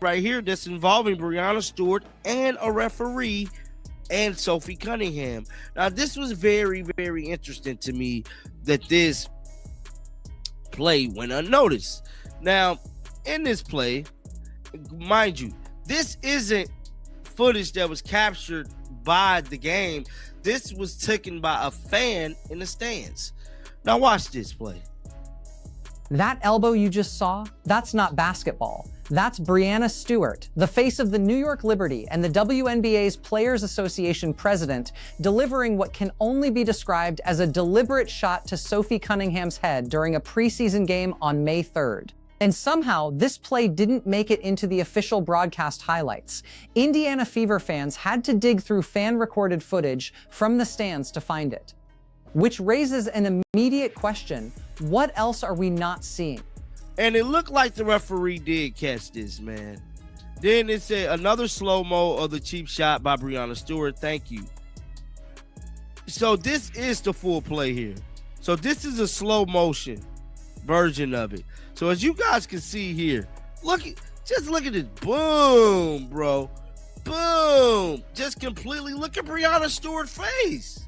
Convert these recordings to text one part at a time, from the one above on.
right here that's involving Brenna Stewart and a referee and Sophie Cunningham. Now, this was very, very interesting to me that this play went unnoticed. Now, in this play, mind you, this isn't footage that was captured by the game. This was taken by a fan in the stands. Now, watch this play. That elbow you just saw, that's not basketball. That's Brenna Stewart, the face of the New York Liberty and the WNBA's Players Association president, delivering what can only be described as a deliberate shot to Sophie Cunningham's head during a preseason game on May 3rd. And somehow, this play didn't make it into the official broadcast highlights. Indiana Fever fans had to dig through fan-recorded footage from the stands to find it. Which raises an immediate question: what else are we not seeing? And it looked like the referee did catch this, man. Then it said another slow-mo of the cheap shot by Brenna Stewart. Thank you. So this is the full play here. So this is a slow motion version of it. So as you guys can see here, just look at this. Boom, bro. Boom. Just completely look at Brenna Stewart's face.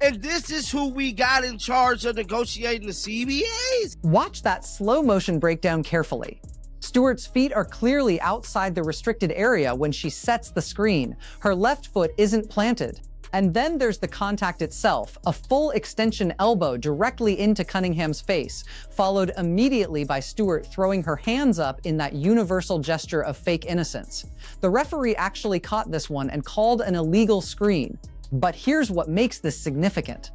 And this is who we got in charge of negotiating the CBAs. Watch that slow motion breakdown carefully. Stewart's feet are clearly outside the restricted area when she sets the screen. Her left foot isn't planted. And then there's the contact itself, a full extension elbow directly into Cunningham's face, followed immediately by Stewart throwing her hands up in that universal gesture of fake innocence. The referee actually caught this one and called an illegal screen. But here's what makes this significant.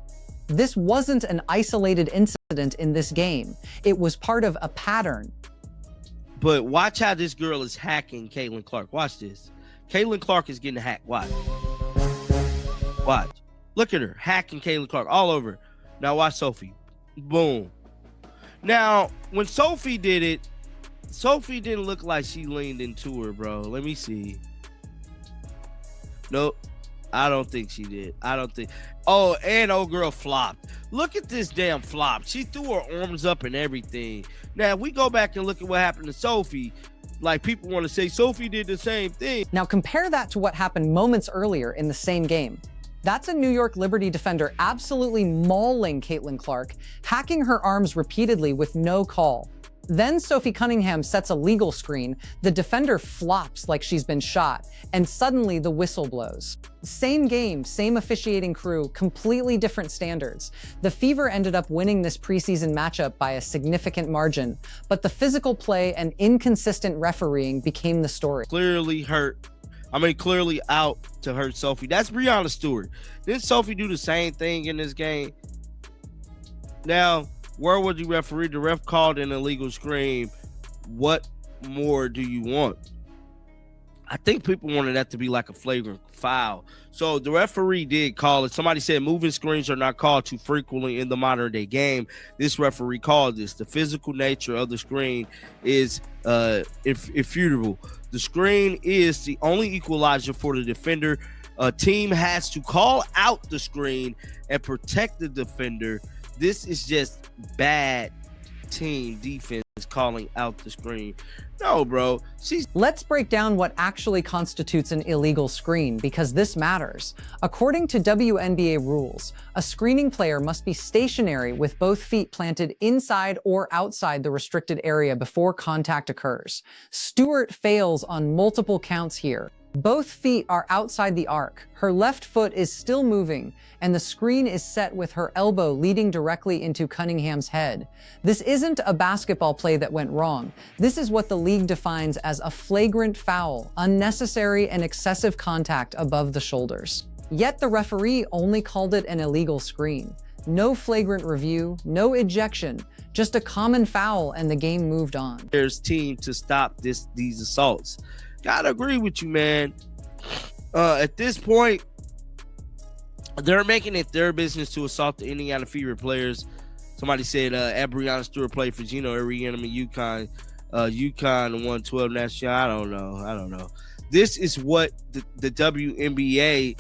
This wasn't an isolated incident in this game. It was part of a pattern. But watch how this girl is hacking Caitlin Clark. Watch this. Caitlin Clark is getting hacked. Watch. Watch. Look at her. Hacking Caitlin Clark all over. Now watch Sophie. Boom. Now, when Sophie did it, Sophie didn't look like she leaned into her, bro. Let me see. Nope. I don't think she did. I don't think. Oh, and old girl flopped. Look at this damn flop. She threw her arms up and everything. Now, if we go back and look at what happened to Sophie, like people want to say Sophie did the same thing. Now compare that to what happened moments earlier in the same game. That's a New York Liberty defender absolutely mauling Caitlin Clark, hacking her arms repeatedly with no call. Then Sophie Cunningham sets a legal screen, the defender flops like she's been shot, and suddenly the whistle blows. Same game, same officiating crew, completely different standards. The Fever ended up winning this preseason matchup by a significant margin, but the physical play and inconsistent refereeing became the story. Clearly out to hurt Sophie. That's Brenna Stewart. Didn't Sophie do the same thing in this game? Now, where would you referee? The ref called an illegal screen. What more do you want? I think people wanted that to be like a flagrant foul. So the referee did call it. Somebody said moving screens are not called too frequently in the modern day game. This referee called this. The physical nature of the screen is irrefutable. The screen is the only equalizer for the defender. A team has to call out the screen and protect the defender. This is just bad team defense calling out the screen. No, bro. Let's break down what actually constitutes an illegal screen, because this matters. According to WNBA rules, a screening player must be stationary with both feet planted inside or outside the restricted area before contact occurs. Stewart fails on multiple counts here. Both feet are outside the arc, her left foot is still moving, and the screen is set with her elbow leading directly into Cunningham's head. This isn't a basketball play that went wrong. This is what the league defines as a flagrant foul, unnecessary and excessive contact above the shoulders. Yet the referee only called it an illegal screen. No flagrant review, no ejection, just a common foul, and the game moved on. There's team to stop these assaults. Gotta agree with you, man. At this point, they're making it their business to assault the Indiana Fever players. Somebody said Brenna Stewart played for Gino Ariana UConn. UConn won 12 national. I don't know. This is what the WNBA.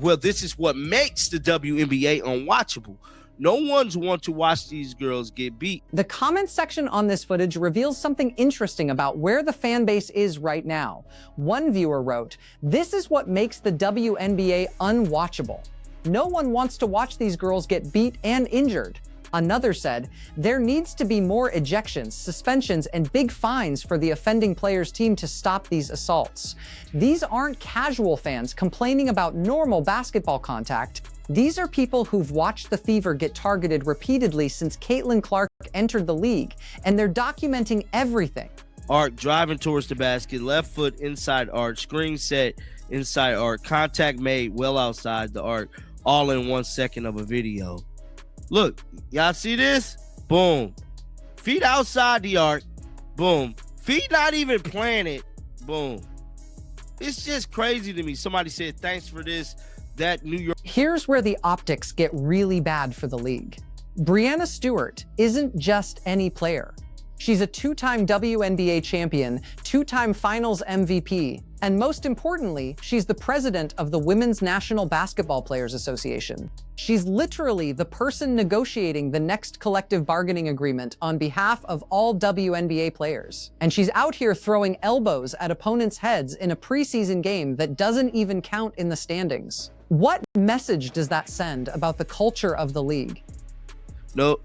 Well, this is what makes the WNBA unwatchable. No one's want to watch these girls get beat. The comments section on this footage reveals something interesting about where the fan base is right now. One viewer wrote, "This is what makes the WNBA unwatchable. No one wants to watch these girls get beat and injured." Another said, "There needs to be more ejections, suspensions, and big fines for the offending players' team to stop these assaults. These aren't casual fans complaining about normal basketball contact. These are people who've watched the Fever get targeted repeatedly since Caitlin Clark entered the league, and they're documenting everything." Arc driving towards the basket, left foot inside arc, screen set inside arc, contact made well outside the arc, all in 1 second of a video. Look, y'all see this? Boom. Feet outside the arc. Boom. Feet not even planted. Boom. It's just crazy to me. Somebody said, thanks for this. That New York. Here's where the optics get really bad for the league. Brenna Stewart isn't just any player. She's a two-time WNBA champion, two-time Finals MVP, and most importantly, she's the president of the Women's National Basketball Players Association. She's literally the person negotiating the next collective bargaining agreement on behalf of all WNBA players. And she's out here throwing elbows at opponents' heads in a preseason game that doesn't even count in the standings. What message does that send about the culture of the league? Nope.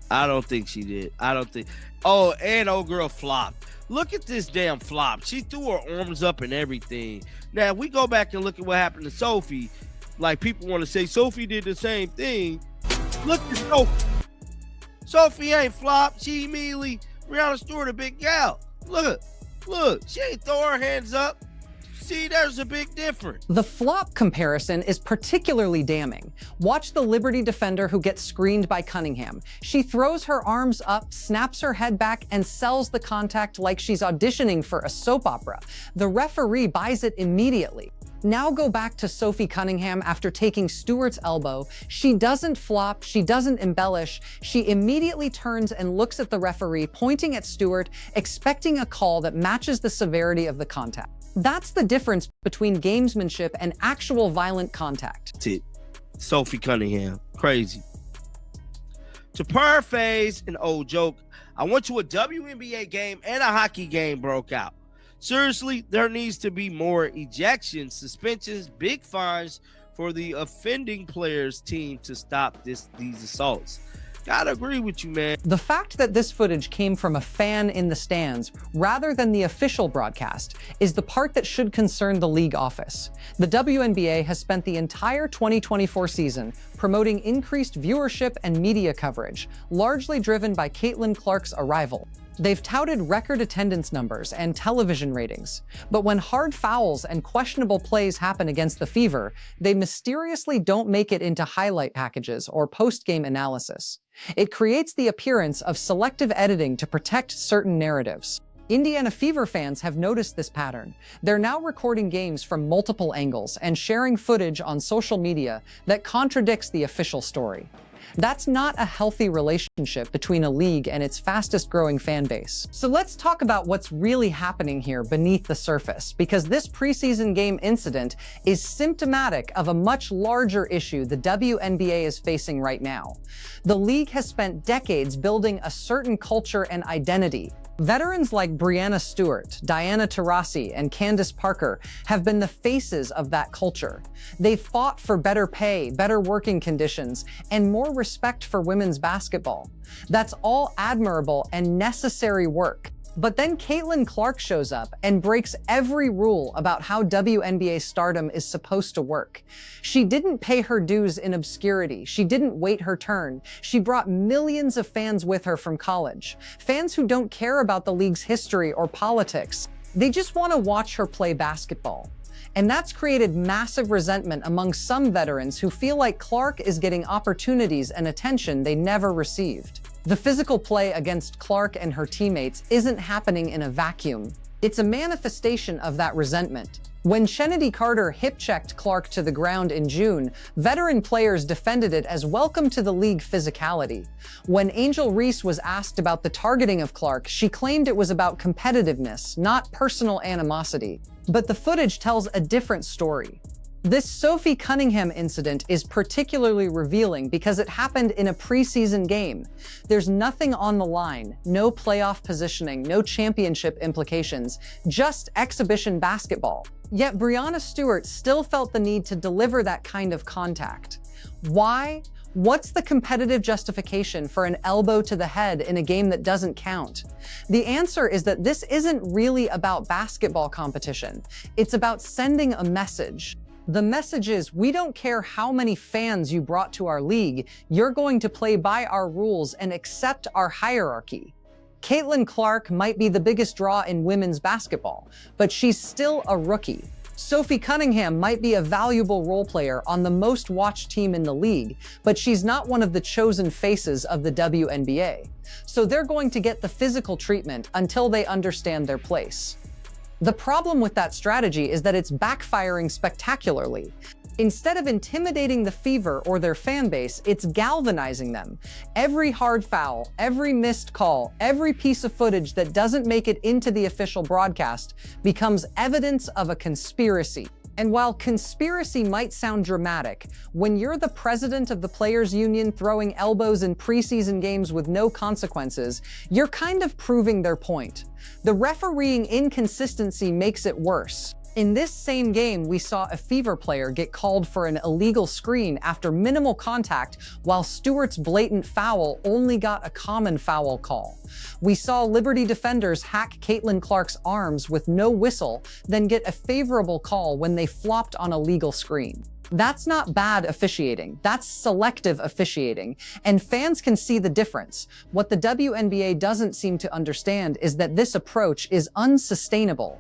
I don't think she did. I don't think. Oh, and old girl flopped. Look at this damn flop. She threw her arms up and everything. Now, if we go back and look at what happened to Sophie, like people want to say Sophie did the same thing. Look at Sophie. Sophie ain't flopped. She immediately, Brenna Stewart, a big gal. Look, she ain't throw her hands up. See, there's a big difference. The flop comparison is particularly damning. Watch the Liberty defender who gets screened by Cunningham. She throws her arms up, snaps her head back, and sells the contact like she's auditioning for a soap opera. The referee buys it immediately. Now go back to Sophie Cunningham after taking Stewart's elbow. She doesn't flop, she doesn't embellish. She immediately turns and looks at the referee, pointing at Stewart, expecting a call that matches the severity of the contact. That's the difference between gamesmanship and actual violent contact. Sophie Cunningham, crazy. To paraphrase an old joke, I went to a WNBA game and a hockey game broke out. Seriously, there needs to be more ejections, suspensions, big fines for the offending players' team to stop these assaults. Gotta agree with you, man. The fact that this footage came from a fan in the stands rather than the official broadcast is the part that should concern the league office. The WNBA has spent the entire 2024 season promoting increased viewership and media coverage, largely driven by Caitlin Clark's arrival. They've touted record attendance numbers and television ratings, but when hard fouls and questionable plays happen against the Fever, they mysteriously don't make it into highlight packages or post-game analysis. It creates the appearance of selective editing to protect certain narratives. Indiana Fever fans have noticed this pattern. They're now recording games from multiple angles and sharing footage on social media that contradicts the official story. That's not a healthy relationship between a league and its fastest growing fan base. So let's talk about what's really happening here beneath the surface, because this preseason game incident is symptomatic of a much larger issue the WNBA is facing right now. The league has spent decades building a certain culture and identity. Veterans like Brenna Stewart, Diana Taurasi, and Candace Parker have been the faces of that culture. They've fought for better pay, better working conditions, and more respect for women's basketball. That's all admirable and necessary work. But then Caitlin Clark shows up and breaks every rule about how WNBA stardom is supposed to work. She didn't pay her dues in obscurity. She didn't wait her turn. She brought millions of fans with her from college. Fans who don't care about the league's history or politics. They just want to watch her play basketball. And that's created massive resentment among some veterans who feel like Clark is getting opportunities and attention they never received. The physical play against Clark and her teammates isn't happening in a vacuum. It's a manifestation of that resentment. When Chennedy Carter hip-checked Clark to the ground in June, veteran players defended it as welcome to the league physicality. When Angel Reese was asked about the targeting of Clark, she claimed it was about competitiveness, not personal animosity. But the footage tells a different story. This Sophie Cunningham incident is particularly revealing because it happened in a preseason game. There's nothing on the line, no playoff positioning, no championship implications, just exhibition basketball. Yet Brenna Stewart still felt the need to deliver that kind of contact. Why? What's the competitive justification for an elbow to the head in a game that doesn't count? The answer is that this isn't really about basketball competition. It's about sending a message. The message is, we don't care how many fans you brought to our league, you're going to play by our rules and accept our hierarchy. Caitlin Clark might be the biggest draw in women's basketball, but she's still a rookie. Sophie Cunningham might be a valuable role player on the most watched team in the league, but she's not one of the chosen faces of the WNBA. So they're going to get the physical treatment until they understand their place. The problem with that strategy is that it's backfiring spectacularly. Instead of intimidating the Fever or their fan base, it's galvanizing them. Every hard foul, every missed call, every piece of footage that doesn't make it into the official broadcast becomes evidence of a conspiracy. And while conspiracy might sound dramatic, when you're the president of the Players Union throwing elbows in preseason games with no consequences, you're kind of proving their point. The refereeing inconsistency makes it worse. In this same game, we saw a Fever player get called for an illegal screen after minimal contact, while Stewart's blatant foul only got a common foul call. We saw Liberty defenders hack Caitlin Clark's arms with no whistle, then get a favorable call when they flopped on a legal screen. That's not bad officiating, that's selective officiating, and fans can see the difference. What the WNBA doesn't seem to understand is that this approach is unsustainable.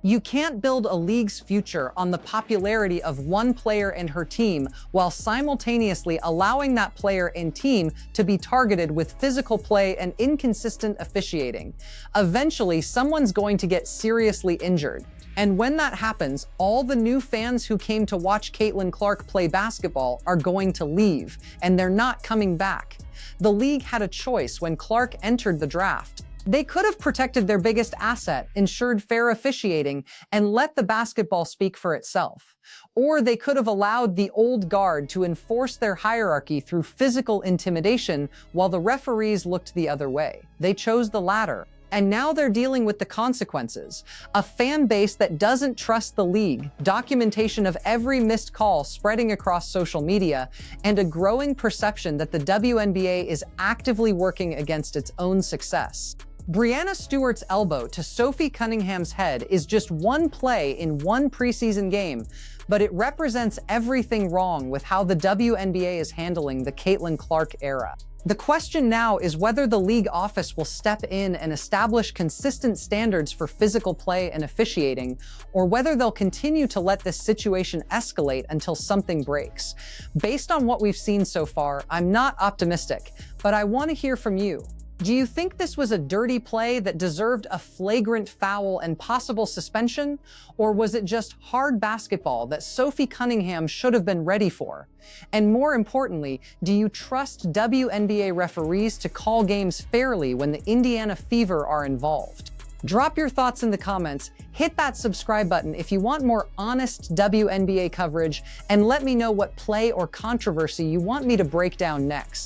You can't build a league's future on the popularity of one player and her team while simultaneously allowing that player and team to be targeted with physical play and inconsistent officiating. Eventually, someone's going to get seriously injured. And when that happens, all the new fans who came to watch Caitlin Clark play basketball are going to leave, and they're not coming back. The league had a choice when Clark entered the draft. They could have protected their biggest asset, ensured fair officiating, and let the basketball speak for itself. Or they could have allowed the old guard to enforce their hierarchy through physical intimidation while the referees looked the other way. They chose the latter. And now they're dealing with the consequences. A fan base that doesn't trust the league, documentation of every missed call spreading across social media, and a growing perception that the WNBA is actively working against its own success. Brenna Stewart's elbow to Sophie Cunningham's head is just one play in one preseason game, but it represents everything wrong with how the WNBA is handling the Caitlin Clark era. The question now is whether the league office will step in and establish consistent standards for physical play and officiating, or whether they'll continue to let this situation escalate until something breaks. Based on what we've seen so far, I'm not optimistic, but I want to hear from you. Do you think this was a dirty play that deserved a flagrant foul and possible suspension? Or was it just hard basketball that Sophie Cunningham should have been ready for? And more importantly, do you trust WNBA referees to call games fairly when the Indiana Fever are involved? Drop your thoughts in the comments, hit that subscribe button if you want more honest WNBA coverage, and let me know what play or controversy you want me to break down next.